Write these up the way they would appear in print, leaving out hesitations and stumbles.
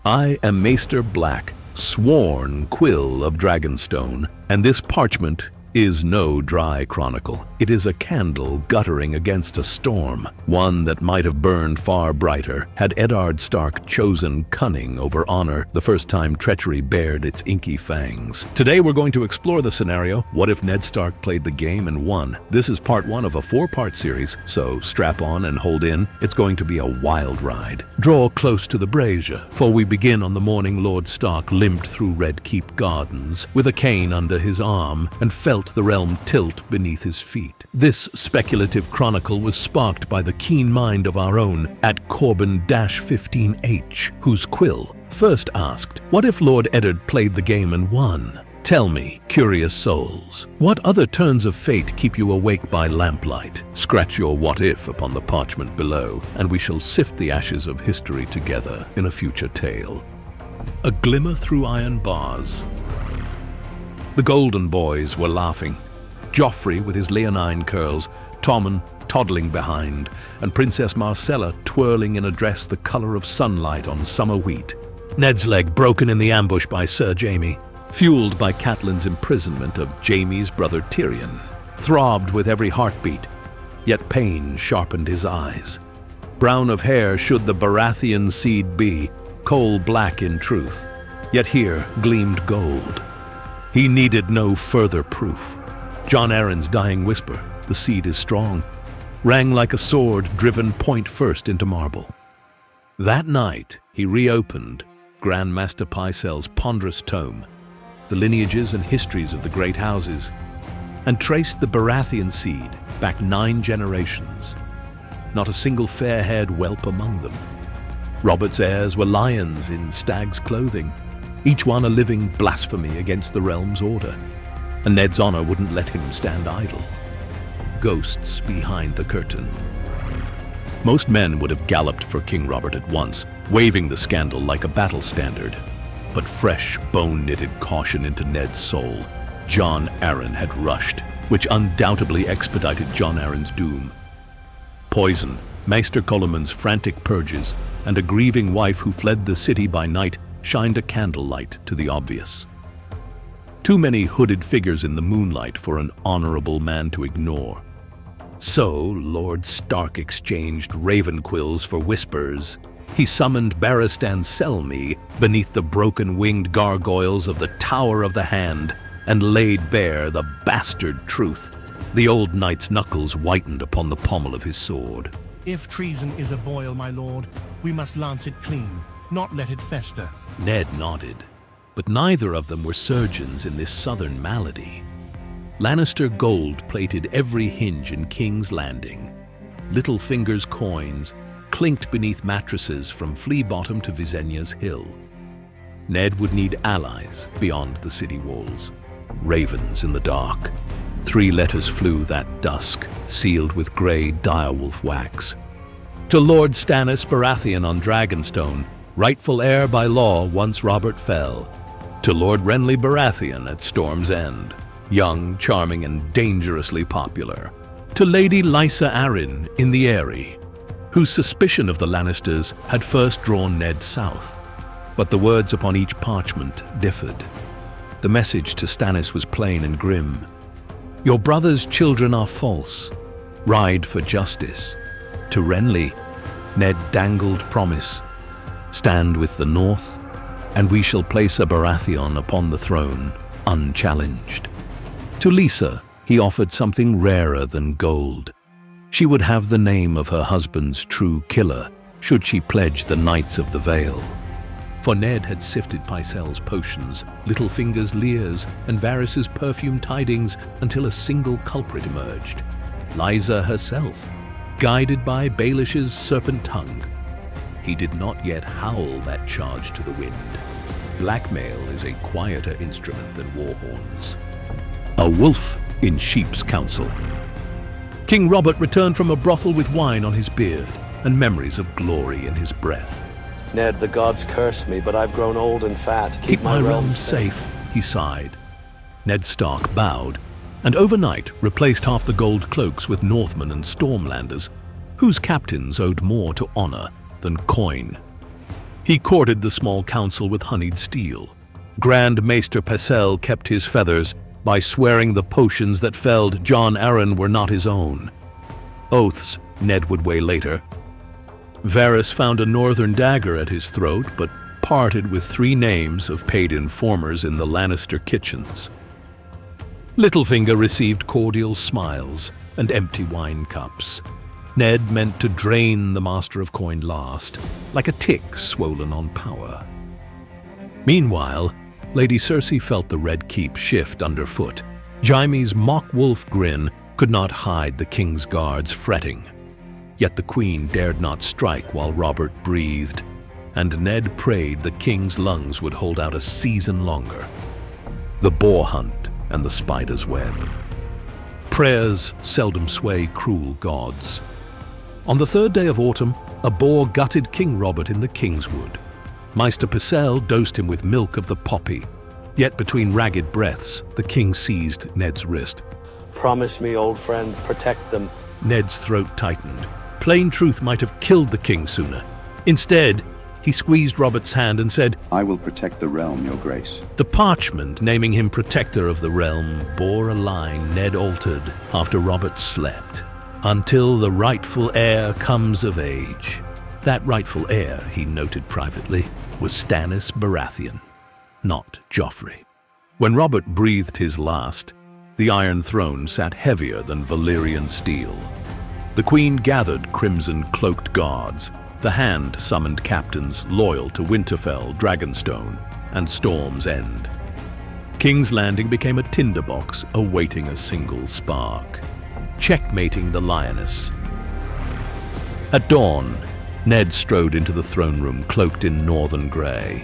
I am Maester Black, sworn Quill of Dragonstone, and this parchment is no dry chronicle. It is a candle guttering against a storm, one that might have burned far brighter had Eddard Stark chosen cunning over honor the first time treachery bared its inky fangs. Today we're going to explore the scenario, what if Ned Stark played the game and won? This is part one of a 4-part series, so strap on and hold in. It's going to be a wild ride. Draw close to the brazier, for we begin on the morning Lord Stark limped through Red Keep Gardens with a cane under his arm and felt the realm tilt beneath his feet. This speculative chronicle was sparked by the keen mind of our own at Corbin-15H, whose Quill first asked, what if Lord Eddard played the game and won? Tell me, curious souls, what other turns of fate keep you awake by lamplight? Scratch your what if upon the parchment below, and we shall sift the ashes of history together in a future tale. A glimmer through iron bars. The Golden Boys were laughing. Joffrey with his leonine curls, Tommen toddling behind, and Princess Marcella twirling in a dress the color of sunlight on summer wheat. Ned's leg broken in the ambush by Sir Jaime, fueled by Catelyn's imprisonment of Jaime's brother Tyrion, throbbed with every heartbeat, yet pain sharpened his eyes. Brown of hair should the Baratheon seed be, coal-black in truth, yet here gleamed gold. He needed no further proof. Jon Arryn's dying whisper, "The seed is strong," rang like a sword driven point first into marble. That night, he reopened Grand Maester Pycelle's ponderous tome, the lineages and histories of the great houses, and traced the Baratheon seed back 9 generations. Not a single fair-haired whelp among them. Robert's heirs were lions in stag's clothing, each one a living blasphemy against the realm's order, and Ned's honor wouldn't let him stand idle. Ghosts behind the curtain. Most men would have galloped for King Robert at once, waving the scandal like a battle standard. But fresh, bone-knitted caution into Ned's soul, Jon Arryn had rushed, which undoubtedly expedited Jon Arryn's doom. Poison, Maester Colomon's frantic purges, and a grieving wife who fled the city by night shined a candlelight to the obvious. Too many hooded figures in the moonlight for an honorable man to ignore. So Lord Stark exchanged raven quills for whispers. He summoned Barristan Selmy beneath the broken-winged gargoyles of the Tower of the Hand and laid bare the bastard truth. The old knight's knuckles whitened upon the pommel of his sword. If treason is a boil, my lord, we must lance it clean, not let it fester. Ned nodded, but neither of them were surgeons in this southern malady. Lannister gold plated every hinge in King's Landing. Littlefinger's coins clinked beneath mattresses from Flea Bottom to Visenya's Hill. Ned would need allies beyond the city walls. Ravens in the dark. 3 letters flew that dusk, sealed with grey direwolf wax. To Lord Stannis Baratheon on Dragonstone, rightful heir by law once Robert fell. To Lord Renly Baratheon at Storm's End, young, charming, and dangerously popular. To Lady Lysa Arryn in the Eyrie, whose suspicion of the Lannisters had first drawn Ned south. But the words upon each parchment differed. The message to Stannis was plain and grim. Your brother's children are false. Ride for justice. To Renly, Ned dangled promise. Stand with the North, and we shall place a Baratheon upon the throne, unchallenged. To Lysa, he offered something rarer than gold. She would have the name of her husband's true killer, should she pledge the Knights of the Vale. For Ned had sifted Pycelle's potions, Littlefinger's leers, and Varys's perfume tidings until a single culprit emerged. Lysa herself, guided by Baelish's serpent tongue. He did not yet howl that charge to the wind. Blackmail is a quieter instrument than war horns. A wolf in sheep's counsel. King Robert returned from a brothel with wine on his beard and memories of glory in his breath. Ned, the gods curse me, but I've grown old and fat. Keep my realm safe, he sighed. Ned Stark bowed, and overnight replaced half the gold cloaks with Northmen and Stormlanders, whose captains owed more to honor than coin. He courted the small council with honeyed steel. Grand Maester Pycelle kept his feathers by swearing the potions that felled Jon Arryn were not his own. Oaths Ned would weigh later. Varys found a northern dagger at his throat, but parted with 3 names of paid informers in the Lannister kitchens. Littlefinger received cordial smiles and empty wine cups. Ned meant to drain the Master of Coin last, like a tick swollen on power. Meanwhile, Lady Cersei felt the Red Keep shift underfoot. Jaime's mock wolf grin could not hide the king's guards fretting. Yet the queen dared not strike while Robert breathed, and Ned prayed the king's lungs would hold out a season longer. The boar hunt and the spider's web. Prayers seldom sway cruel gods. On the 3rd day of autumn, a boar gutted King Robert in the Kingswood. Maester Pycelle dosed him with milk of the poppy. Yet between ragged breaths, the king seized Ned's wrist. Promise me, old friend, protect them. Ned's throat tightened. Plain truth might have killed the king sooner. Instead, he squeezed Robert's hand and said, I will protect the realm, your grace. The parchment naming him protector of the realm bore a line Ned altered after Robert slept. Until the rightful heir comes of age. That rightful heir, he noted privately, was Stannis Baratheon, not Joffrey. When Robert breathed his last, the Iron Throne sat heavier than Valyrian steel. The Queen gathered crimson-cloaked guards. The Hand summoned captains loyal to Winterfell, Dragonstone, and Storm's End. King's Landing became a tinderbox awaiting a single spark, checkmating the Lioness. At dawn, Ned strode into the throne room cloaked in northern grey.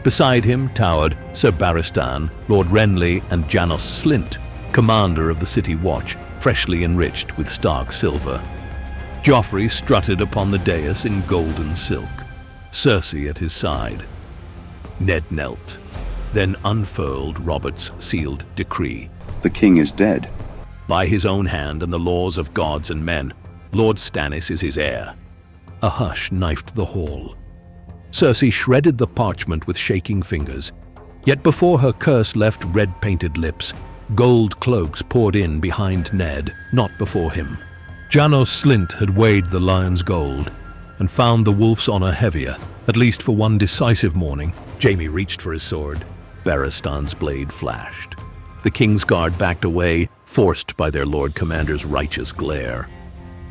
Beside him towered Ser Barristan, Lord Renly, and Janos Slynt, commander of the City Watch, freshly enriched with Stark silver. Joffrey strutted upon the dais in golden silk, Cersei at his side. Ned knelt, then unfurled Robert's sealed decree. The king is dead. By his own hand and the laws of gods and men, Lord Stannis is his heir. A hush knifed the hall. Cersei shredded the parchment with shaking fingers, yet before her curse left red-painted lips, gold cloaks poured in behind Ned, not before him. Janos Slynt had weighed the lion's gold and found the wolf's honor heavier, at least for one decisive morning. Jaime reached for his sword. Barristan's blade flashed. The King's Guard backed away, forced by their Lord Commander's righteous glare.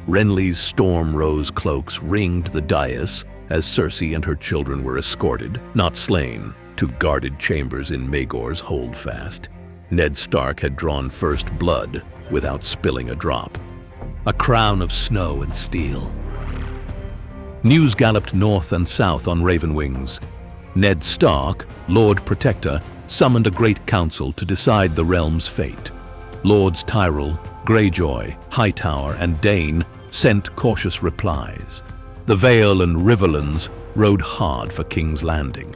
Renly's storm rose cloaks ringed the dais as Cersei and her children were escorted, not slain, to guarded chambers in Maegor's holdfast. Ned Stark had drawn first blood without spilling a drop. A crown of snow and steel. News galloped north and south on raven wings. Ned Stark, Lord Protector, summoned a great council to decide the realm's fate. Lords Tyrell, Greyjoy, Hightower, and Dane sent cautious replies. The Vale and Riverlands rode hard for King's Landing.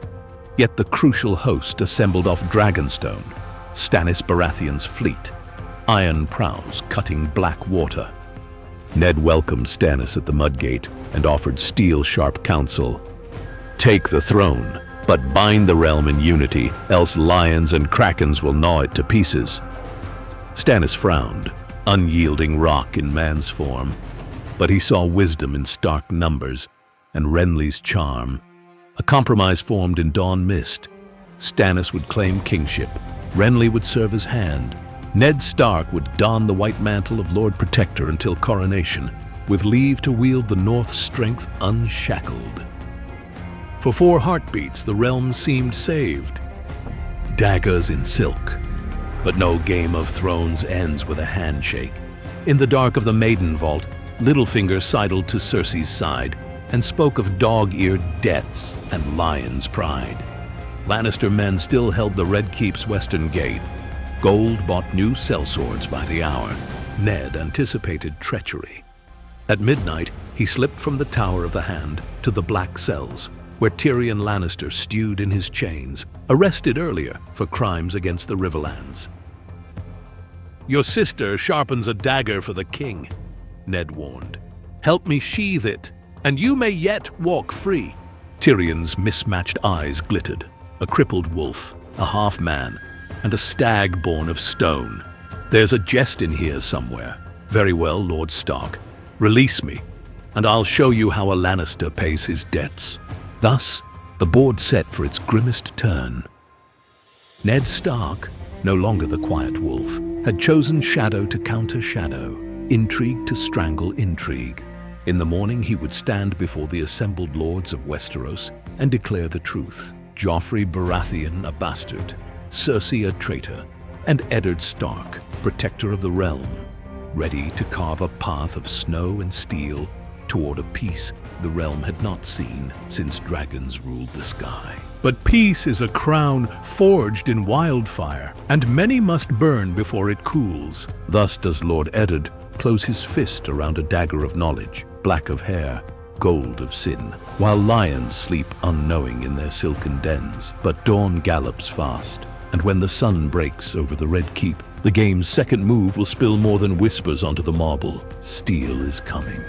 Yet the crucial host assembled off Dragonstone, Stannis Baratheon's fleet, iron prows cutting black water. Ned welcomed Stannis at the Mudgate and offered steel-sharp counsel. Take the throne, but bind the realm in unity, else lions and krakens will gnaw it to pieces. Stannis frowned, unyielding rock in man's form, but he saw wisdom in stark numbers and Renly's charm. A compromise formed in dawn mist. Stannis would claim kingship. Renly would serve as hand. Ned Stark would don the white mantle of Lord Protector until coronation, with leave to wield the North's strength unshackled. For 4 heartbeats, the realm seemed saved. Daggers in silk. But no Game of Thrones ends with a handshake. In the dark of the Maiden Vault, Littlefinger sidled to Cersei's side and spoke of dog-eared debts and lion's pride. Lannister men still held the Red Keep's western gate. Gold bought new sellswords by the hour. Ned anticipated treachery. At midnight, he slipped from the Tower of the Hand to the Black Cells, where Tyrion Lannister stewed in his chains, arrested earlier for crimes against the Riverlands. Your sister sharpens a dagger for the king, Ned warned. Help me sheathe it, and you may yet walk free. Tyrion's mismatched eyes glittered. A crippled wolf, a half-man, and a stag born of stone. There's a jest in here somewhere. Very well, Lord Stark. Release me, and I'll show you how a Lannister pays his debts. Thus, the board set for its grimmest turn. Ned Stark, no longer the quiet wolf, had chosen shadow to counter shadow, intrigue to strangle intrigue. In the morning he would stand before the assembled lords of Westeros and declare the truth. Joffrey Baratheon, a bastard, Cersei, a traitor, and Eddard Stark, protector of the realm, ready to carve a path of snow and steel toward a peace the realm had not seen since dragons ruled the sky. But peace is a crown forged in wildfire, and many must burn before it cools. Thus does Lord Eddard close his fist around a dagger of knowledge, black of hair, gold of sin, while lions sleep unknowing in their silken dens. But dawn gallops fast, and when the sun breaks over the Red Keep, the game's second move will spill more than whispers onto the marble. Steel is coming.